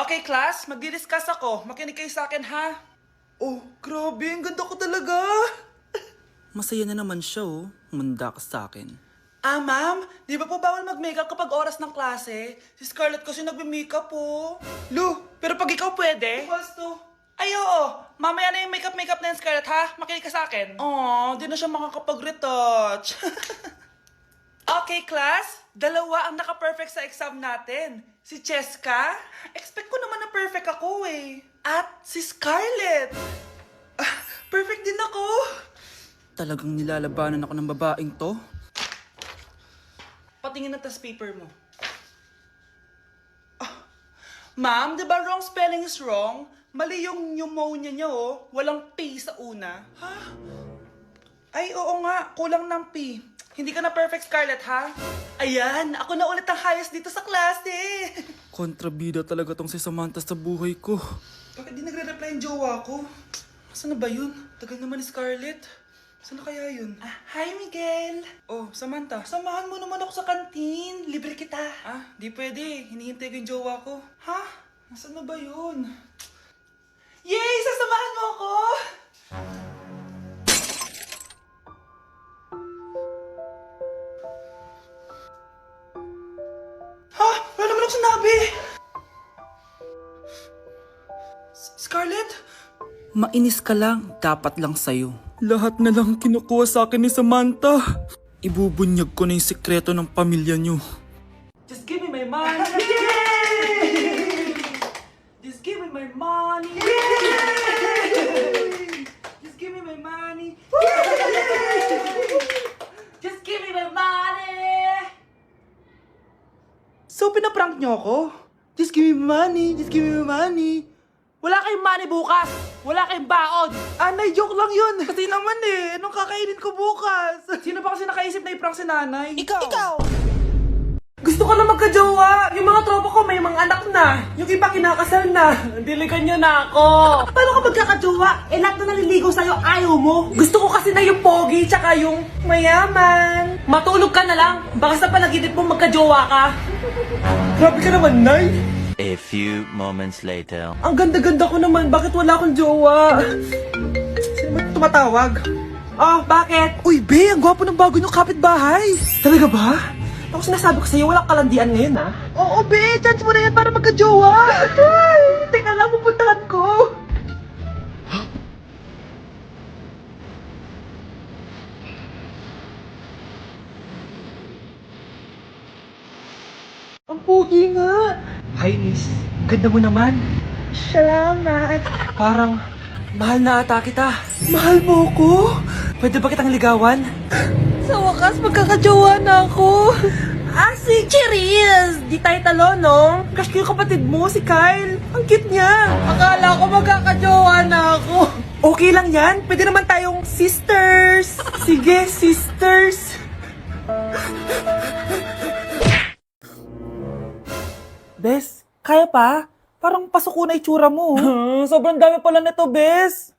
Okay, class, magdi-discuss ako. Makinig kayo sa akin, ha? Oh, grabe, ang ganda ko talaga. Masaya na naman siya, oh. Manda ka sa akin. Ah, ma'am, di ba po bawal mag-makeup kapag oras ng klase? Si Scarlett kasi nagbe-makeup po. Lu, pero pag ikaw pwede? Bukas to. Ay, oo. Mamaya na yung makeup na yung Scarlett, ha? Makinig ka sa akin. Aw, di na siya makakapag-retouch. Okay, class. Dalawa ang naka-perfect sa exam natin. Si Cheska. Expect ko naman na perfect ako eh. At si Scarlett. Perfect din ako. Talagang nilalabanan ako ng babaeng to? Patingin na tas paper mo. Ma'am, di ba wrong spelling is wrong? Mali yung pneumonia niya, oh. Walang P sa una. Ha? Ay, oo nga. Kulang ng P. Hindi ka na perfect, Scarlett, ha? Ayan, ako na ulit ang highest dito sa klase. Kontrabida talaga tong si Samantha sa buhay ko. Bakit di nagre-reply yung jowa ko? Saan na ba yun? Tagal naman ni Scarlett. Saan na kaya yun? Hi, Miguel! Oh, Samantha, samahan mo naman ako sa kantin. Libre kita. Di pwede. Hinihintay ko yung jowa ko. Ha? Nasaan na ba yun? Yay! Sasamahan mo ako! Ha? Wala naman ako sinabi! Scarlett? Mainis ka lang, dapat lang sa'yo. Lahat na lang kinukuha sa akin ni Samantha. Ibubunyag ko na yung sikreto ng pamilya niyo. Just give me my money! Yay! Just give me my money! Yay! Just give me my money! Just give me my money! So, pinaprank niyo ako? Just give me money! Just give me my money! Wala kayong money bukas! Wala kayong baon! Anay, joke lang yun! Kasi naman eh, anong kakainin ko bukas? Sino ba kasi nakaisip na i-prank si nanay? Ikaw! Gusto ko na magka-jowa! Yung mga tropa ko may mga anak na! Yung iba kinakasal na! Diligan niyo na ako! Paano ka magkaka-jowa? Eh lahat na naliligaw sa'yo, ayaw mo! Gusto ko kasi na yung pogi tsaka yung mayaman! Matulog ka na lang! Baka sa panaginip mo magka-jowa ka! Grabe ka naman, Nay! A few moments later. Ang ganda-ganda ko naman, bakit wala akong jowa? Sino ba tumatawag? Oh, bakit? Uy, Be, ang gwapo ng bago niyong kapitbahay. Talaga ba? Ako sinasabi ko sa'yo, walang kalandian ngayon, ha? Oo, Be, chance mo na yan para magka-jowa. Ay, tingnan lang, pupuntahan ko. Ang pogi nga. Hi, Miss. Ganda mo naman. Salamat. Parang mahal na ata kita. Mahal mo ko? Pwede ba kitang ligawan? Sa wakas, magkakajowa na ako. Si Cherise! Di tayo talo, no? Crush ko yung kapatid mo, si Kyle. Ang cute niya. Akala ko magkakajowa na ako. Okay lang yan. Pwede naman tayong sisters. Sige, sisters. Bes, kaya pa? Parang pasuko na itsura mo. Sobrang dami pala nito, Bes.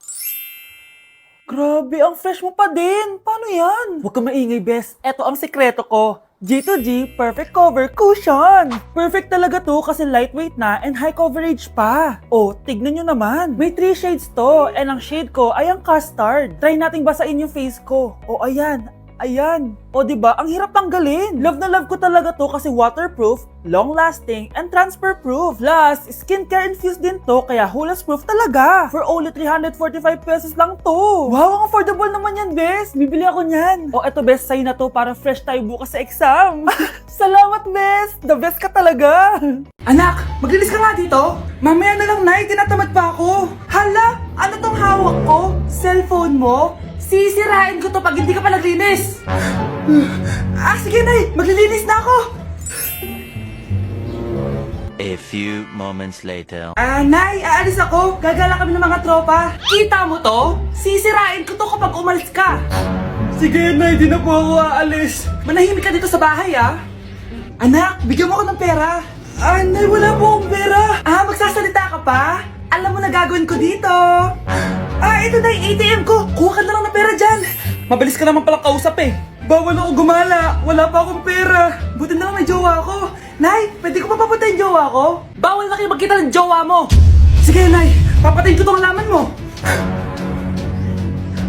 Grabe, ang fresh mo pa din. Paano yan? Huwag ka maingay, Bes. Eto ang sikreto ko. G2G Perfect Cover Cushion. Perfect talaga to kasi lightweight na and high coverage pa. Oh, tignan nyo naman. May 3 shades to and ang shade ko ay ang custard. Try nating basain yung face ko. Oh, ayan. Ayan. O diba, ang hirap tanggalin. Love na love ko talaga to kasi waterproof, long-lasting, and transfer-proof. Plus, skincare infused din to kaya hulas-proof talaga. For only 345 pesos lang to. Wow, ang affordable naman yan, Bes. Bibili ako niyan. O eto, Bes, sa'yo na to para fresh tayo bukas sa exam. Salamat, Bes. The best ka talaga. Anak, maglinis ka nga dito. Mamaya na lang, Nay. Tinatamad pa ako. Hala, ano tong hawak ko? Cellphone mo? Sisirain ko to pag hindi ka pa naglinis. Sige, Nay. Maglilinis na ako. A few moments later. Nay, aalis ako. Gagala kami ng mga tropa. Kita mo to? Sisirain ko to kapag umalis ka. Sige, Nay. Di na po ako aalis. Manahimik ka dito sa bahay, ah. Anak, bigyan mo ako ng pera. Nay, wala po akong pera. Magsasalita ka pa? Alam mo na gagawin ko dito. Ito na yung ATM ko. Kuha ka na lang ng pera dyan. Mabilis ka naman palang kausap eh. Bawal ako gumala. Wala pa akong pera. Buti na lang may jowa ako. Nay, pwede ko papapatay yung jowa ko? Bawal na kayo magkita ng jowa mo! Sige, Nay, papatayin ko tong halaman mo!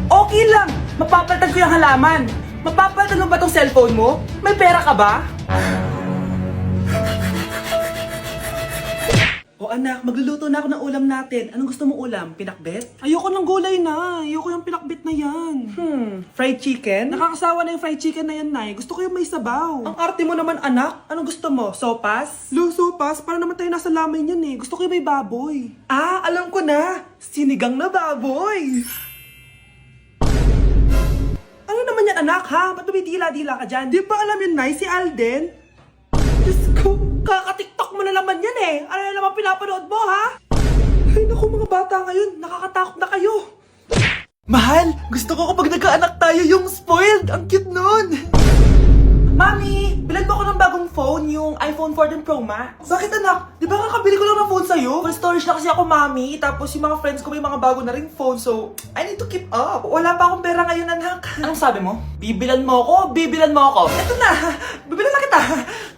Okay lang, mapapalitan ko yung halaman. Mapapalitan mo ba tong cellphone mo? May pera ka ba? O anak, magluluto na ako ng ulam natin. Anong gusto mong ulam? Pinakbet? Ayoko ng gulay na. Ayoko yung pinakbit na yan. Fried chicken? Nakakasawa na yung fried chicken na yan, Nay. Gusto ko yung may sabaw. Ang arte mo naman, anak. Anong gusto mo? Sopas? Luso, pas. Para naman tayo nasa lamay niyan eh. Gusto ko yung may baboy. Ah, alam ko na. Sinigang na baboy. Ano naman yan, anak, ha? Ba't tumitila-dila ka dyan? Di ba alam yun, Nay? Si Alden? Diyos ko, kaka-tiktok mo na naman yan eh. Ano na naman pinapanood mo, ha? Ay, naku, mga bata ngayon. Nakakatakot na kayo. Mahal, gusto ko kapag nagkaanak tayo yung spoiled. Ang cute nun. Mami, bilan mo ako ng bagong phone, yung iPhone 14 Pro Max. Bakit anak? Di ba kakabili ko lang ng phone sa'yo? Full storage na kasi ako, Mami. Tapos yung mga friends ko may mga bago na ring phone, so I need to keep up. Wala pa akong pera ngayon, anak. Anong sabi mo? Bibilan mo ako? Bibilan mo ako? Eto na, bibilan na kita.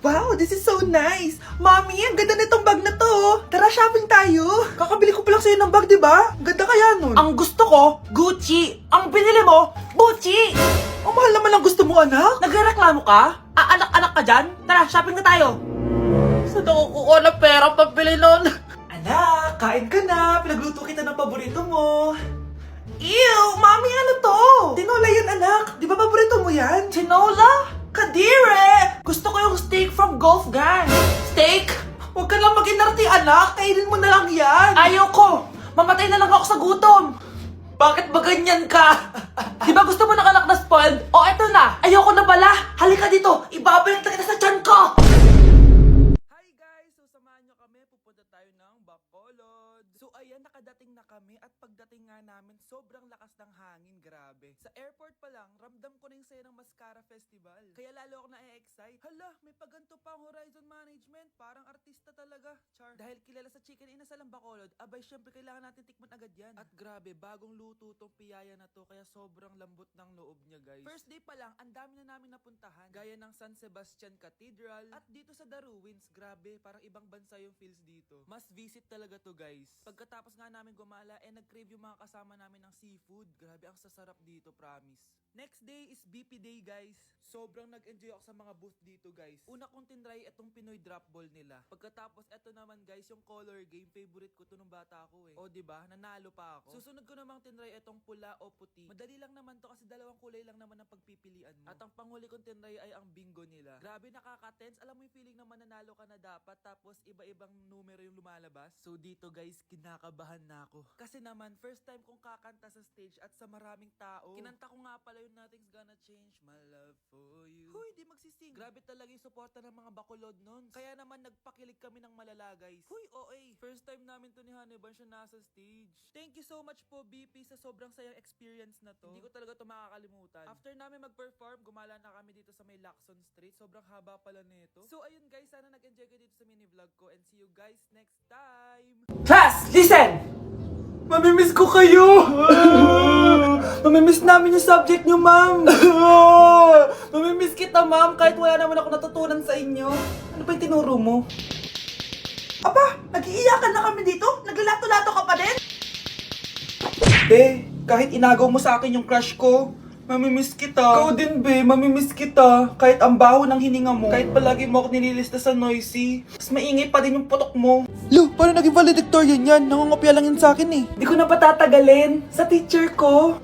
Wow, this is so nice. Mami, ang ganda nitong bag na to. Tara, shopping tayo. Kakabili ko pa lang sa'yo ng bag, di ba? Ang ganda kaya nun. Ang gusto ko, Gucci. Ang binili mo, Gucci. Ang mahal naman ang gusto mo, anak. Nagreklamo ka? Anak-anak ka dyan? Tara, shopping na tayo. Saan ako kukuha ng pera pambili nun? Anak, kain ka na. Pinagluto kita ng paborito mo. Ew, mami, ano to? Tinola yan, anak. Di ba paborito mo yan? Tinola? Kadire! Gusto ko yung steak from Golf Gang. Steak? Huwag ka lang mag-inarti, anak. Kainin mo na lang yan. Ayoko. Mamatay na lang ako sa gutom. Bakit ba ganyan ka? Di ba gusto mo ng anak na spoiled? O eto na, ayoko na pala. Halika dito, ibabalot kita sa tiyan ko. Hi guys! So samahan nyo kami, pupunta tayo ng Bacolod. So ayan, nakadating na kami at pagdating nga namin, sobrang lakas ng hangin, grabe. Sa airport pa lang, ramdam ko na yung saya ng Mascara Festival. Kaya lalo ako na-excite. Hala, may paganto pa ang Horizon Management, parang artista talaga. Char. Dahil kilala sa Chicken Inasal ang Bacolod, abay syempre kailangan natin tikman agad yan. At grabe, bagong luto tong piyaya na to, kaya sobrang lambot ng loob niya guys. First day pa lang, ang dami na namin napuntahan. Gaya ng San Sebastian Cathedral, at dito sa The Ruins, grabe, parang ibang bansa yung feels dito. Must visit talaga to guys. Pagkatapos nga namin gumala, nag-crave yung mga kasama namin ng seafood. Grabe, ang sasarap dito, promise. Next day is BP Day guys. Sobrang nag-enjoy ako sa mga booth dito guys. Una kong tinry itong Pinoy drop ball nila. Pagkatapos eto naman guys, yung color game, favorite ko to nung bata ako eh. O diba, nanalo pa ako. Susunod ko namang tinry itong pula o puti. Madali lang naman to kasi dalawang kulay lang naman ang pagpipilian mo. At ang panghuli kong tinry ay ang bingo nila. Grabe, nakaka-tense. Alam mo yung feeling na mananalo ka na dapat tapos iba-ibang numero yung lumalabas. So dito guys, kinakabahan na ako. Kasi naman, first time kong kakanta sa stage at sa maraming tao. Kinanta ko nga pala yung Nothing's Gonna Change My Love For You. Huy, di magsising. Grabe talaga yung suporta ng mga Bacolod nun. Kaya naman nagpakilig kami ng malala guys. Huy, OA. First time namin to ni Hannibal siya nasa stage. Thank you so much po BP sa sobrang sayang experience na to. Hindi ko talaga to makakalimutan. After namin mag-perform, gumala na kami dito sa may Lacson Street. Sobrang haba pala nito. So ayun guys, sana nag-enjoy kayo dito sa mini vlog ko and see you guys next time. Class, listen! Mamimiss ko kayo! Mamimiss namin yung subject nyo, ma'am! Mamimiss kita, ma'am, kahit wala naman ako natutunan sa inyo. Ano ba yung tinuro mo? Aba, nag-iiyakan na kami dito? Naglalato-lato ka pa din? Be, kahit inagaw mo sa akin yung crush ko, mamimiss kita. Ikaw din, be, mamimiss kita. Kahit ang baho ng hininga mo, kahit palagi mo ako nililista sa noisy, mas maingay pa din yung putok mo. Lo, paano naging valedictorian yan? Nangungopia lang yun sa akin eh. Di ko na patatagalin sa teacher ko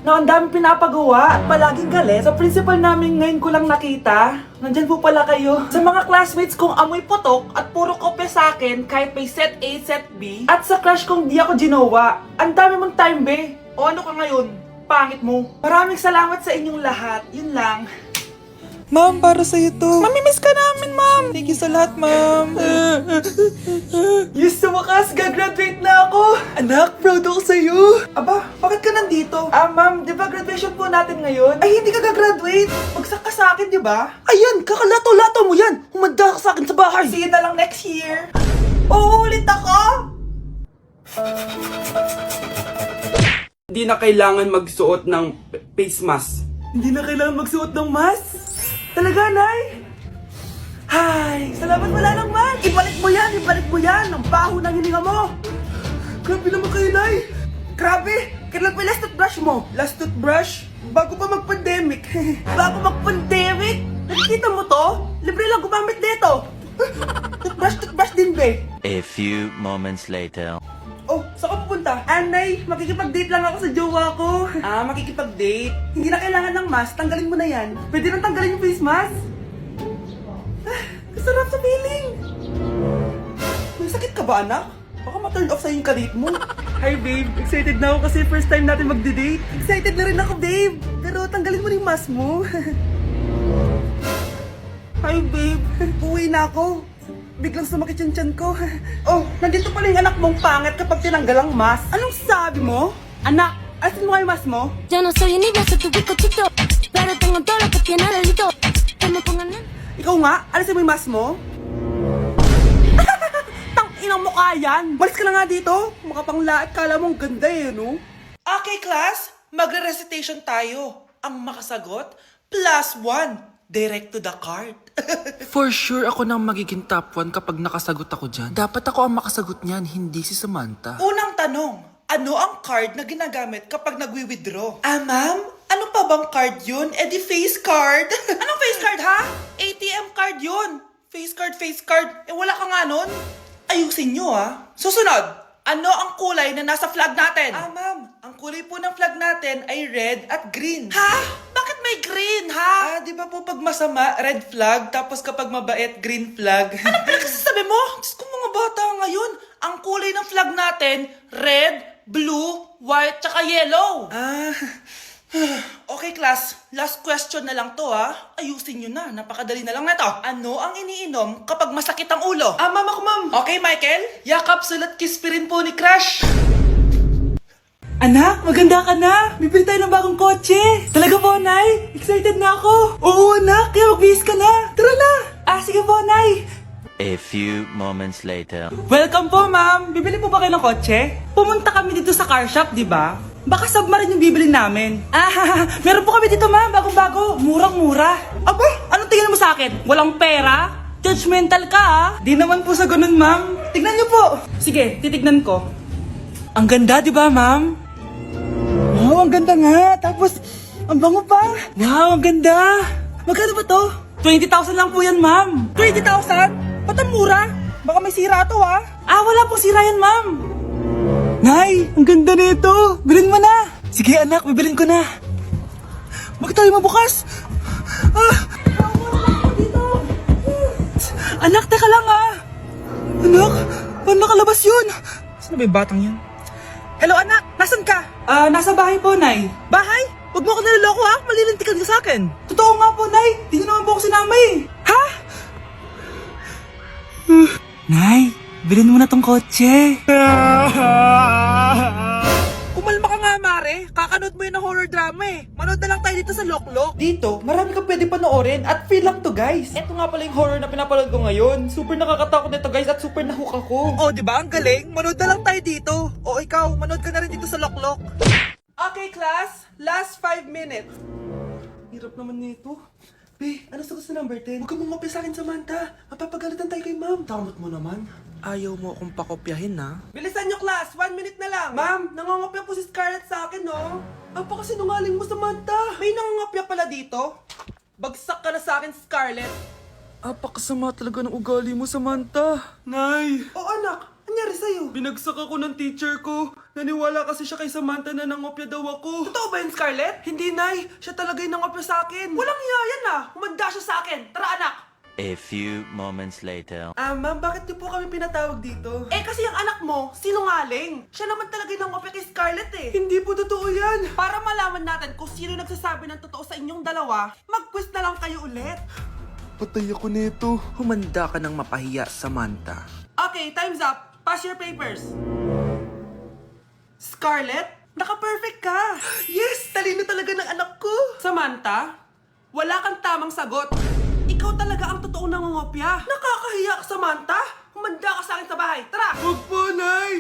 na ang dami pinapagawa at palaging galit. Sa principal namin ngayon ko lang nakita. Nandyan po pala kayo. Sa mga classmates kong amoy putok at puro kopya sa akin kahit may set A, set B. At sa crush kong di ako ginawa. Ang dami mong time, be. O ano ka ngayon? Pangit mo. Maraming salamat sa inyong lahat. Yun lang. Ma'am, para sa'yo to. Mamimiss ka namin, ma'am. Thank you sa lahat, ma'am. Yes, sa wakas, gagraduate na ako. Anak, proud ako sa'yo. Aba, bakit ka nandito? Ma'am, di ba graduation po natin ngayon? Ay, hindi ka gagraduate. Bagsak ka sa akin, di ba? Ayan, kakalato-lato mo yan. Humanda ka sa akin sa bahay. See you na lang next year. Uulit ako. Hindi na kailangan magsuot ng face mask. Hindi na kailangan magsuot ng mask. Talaga, Nay? Hi! Salamat wala lang man! Ibalik mo yan! Ang baho ng hininga mo! Grabe naman kayo, Nay! Grabe! Kailan pa yung last toothbrush mo? Last toothbrush? Bago pa mag-pandemic. Bago mag-pandemic? Nakikita mo to? Libre lang gumamit dito. Toothbrush din, be. A few moments later. Oh, saan ka pupunta? Anay, makikipag-date lang ako sa jowa ko. Makikipag-date? Hindi na kailangan ng mask, tanggalin mo na yan. Pwede nang tanggalin yung face mask? Sarap sa feeling. May sakit ka ba, anak? Baka ma-turn off sa'yo yung kalit mo. Hi, babe. Excited na ako kasi first time natin magde-date. Excited na rin ako, babe. Pero tanggalin mo na yung mask mo. Hi, babe. Uwi na ako. Biglang sumakit yung tiyan ko. Oh, nandito pala yung anak mong pangit kapag tinanggal ang mask. Anong sabi mo? Anak, asin mo kayo mask mo? Yo no soy envidia, soy tu bizcochito. Pero tengo todo lo que tiene delito. Que me pongan en... Ikaw nga, alisin mo yung mask mo? Tang-inang mukha yan! Malis ka na nga dito! Makapanglaat, kala mong ganda eh, no? Okay, class, magre-recitation tayo. Ang makasagot, +1. Direct to the card. For sure ako nang magiging top 1 kapag nakasagot ako dyan. Dapat ako ang makasagot niyan, hindi si Samantha. Unang tanong, ano ang card na ginagamit kapag nagwi-withdraw? Ma'am? Ano pa bang card yun? Di face card. Anong face card, ha? ATM card yun. Face card. Wala ka nga nun? Ayusin nyo, ha? Susunod, ano ang kulay na nasa flag natin? Ma'am, ang kulay po ng flag natin ay red at green. Ha? Bakit may green, ha? Di ba po pag masama, red flag, tapos kapag mabait, green flag? Anong pinagsasabi mo? Diyos ko mga bata ngayon, ang kulay ng flag natin, red, blue, white, tsaka yellow. Okay, class. Last question na lang to, ha? Ayusin nyo na. Napakadali na lang na to. Ano ang iniinom kapag masakit ang ulo? Ma'am ako, ma'am. Okay, Michael? Yakap, sulat, kiss pa rin po ni Crush. Anak, maganda ka na. Bibili tayo ng bagong kotse. Talaga po, Nay? Excited na ako. Oo, anak. Kaya magbihis ka na. Tara na. Sige po, Nay. A few moments later. Welcome po, ma'am. Bibili po ba kayo ng kotse? Pumunta kami dito sa car shop, di ba? Baka submarine yung bibili namin. Meron po kami dito, ma'am. Bagong-bago. Murang-mura. Aba, anong tingin mo sa akin? Walang pera? Judgmental ka, ah. Di naman po sa ganun, ma'am. Tignan niyo po. Sige, titignan ko. Ang ganda, di ba, ma'am? Wow, ang ganda nga. Tapos, ang bango pa. Wow, ang ganda. Magkano ba to? 20,000 lang po yan, ma'am. 20,000? Ba't ang mura? Baka may sira to, ha? Wala pong sira yan, ma'am. Nay, ang ganda nito. Bilhin mo na. Sige, anak, bibilin ko na. Bakit tayo mabukas? Anak, teka lang, ha? Anak, paano nakalabas yun? Saan ba yung batang yun? Hello, anak. Nasaan ka? Nasa bahay po, Nay. Bahay? Huwag mo ako niloloko, ha? Malilintikan ka sa akin. Totoo nga po, Nay. Di naman po ako sinama, eh. Ha? Nay, bilhin mo na tong kotse. Kumalma ka nga, Mare. Kakanood mo yun ng horror drama, eh. Manood na lang tayo dito sa Loklok. Dito, marami ka pwede panoorin at free lang to, guys. Ito nga pala yung horror na pinapanood ko ngayon. Super nakakatakot nito, guys, at super nahook ako. Oh, di ba? Ang galing. Manood na lang tayo dito. O ikaw, manood ka na rin dito sa Loklok. Okay, class. Last 5 minutes. Hirap naman nito. Be, ano sagot sa number 10? Huwag ka mong sa akin, Samantha. Mapapagalitan tayo kay ma'am. Tamot mo naman. Ayaw mo akong pakopyahin, ha? Bilisan nyo, class! 1 minute na lang! Ma'am, nangangopya po si Scarlett sa akin, no? Napakasinungaling mo, Samantha! May nangangopya pala dito? Bagsak ka na sa akin, Scarlett! Apakasama talaga ng ugali mo, Samantha. Nay! Oo, anak! Anyari sa'yo? Binagsak ako ng teacher ko. Naniwala kasi siya kay Samantha na nangopya daw ako. Totoo ba yun, Scarlett? Hindi, Nay! Siya talaga yung nangopya sa akin! Walang iya yan, ah! Humanda siya sa akin! Tara, anak! A few moments later. Ma'am, bakit niyo po kami pinatawag dito? Kasi yung anak mo, sinungaling. Siya naman talaga yung nangopya kay Scarlett, eh. Hindi po totoo yan. Para malaman natin kung sino nagsasabi ng totoo sa inyong dalawa, mag-quiz na lang kayo ulit. Patay ako nito. Humanda ka ng mapahiya, Samantha. Okay, time's up. Pass your papers. Scarlett, naka-perfect ka. Yes, talino talaga ng anak ko. Samantha, wala kang tamang sagot. Ikaw talaga ang totoong nangungopya. Nakakahiya ka, Samantha. Humanda ka sa akin sa bahay. Tara! Huwag po, Nay!